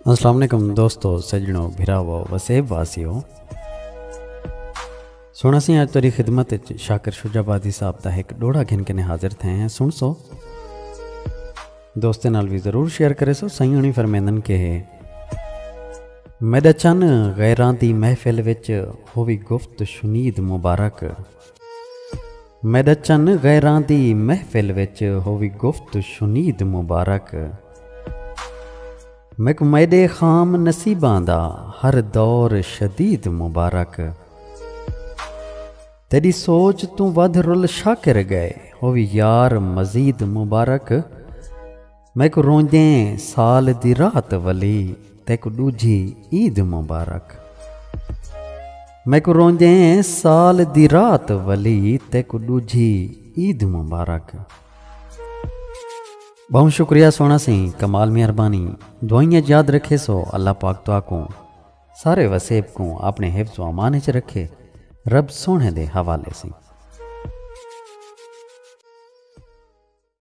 अस्सलाम वालेकुम दोस्तों, सजनों, भिरावो, वसेब वासियों। सोना सी अज तेरी खिदमत शाकिर शुजाबादी साहब का एक डोड़ा घिन के हाजिर थे हैं। सुन सो दोस्ते नाल भी ज़रूर शेयर करे सो। सही होनी फरमेंदन के मेरा चन गैरां दी महफिल विच होवी गुफ्त शुनीद मुबारक। मेरा चन गैरां दी महफिल विच होवी गुफ्त शुनीद मुबारक। मैक मैडे खाम नसीबां दा हर दौर शदीद मुबारक। तेरी सोच तू वध रुल शाकिर गए होवी यार मजीद मुबारक। मैक रोंदे साल दी रात वली तेक दूजी ईद मुबारक। मैक रोंदे साल दी रात वली तेक दूजी ईद मुबारक। बहुत शुक्रिया सोना सी, कमाल मेहरबानी। दुआइयाँ याद रखे सो अल्लाह पाक तो को सारे वसेब को अपने हिफ्ज़ व अमान च रखे। रब सोने दे हवाले से।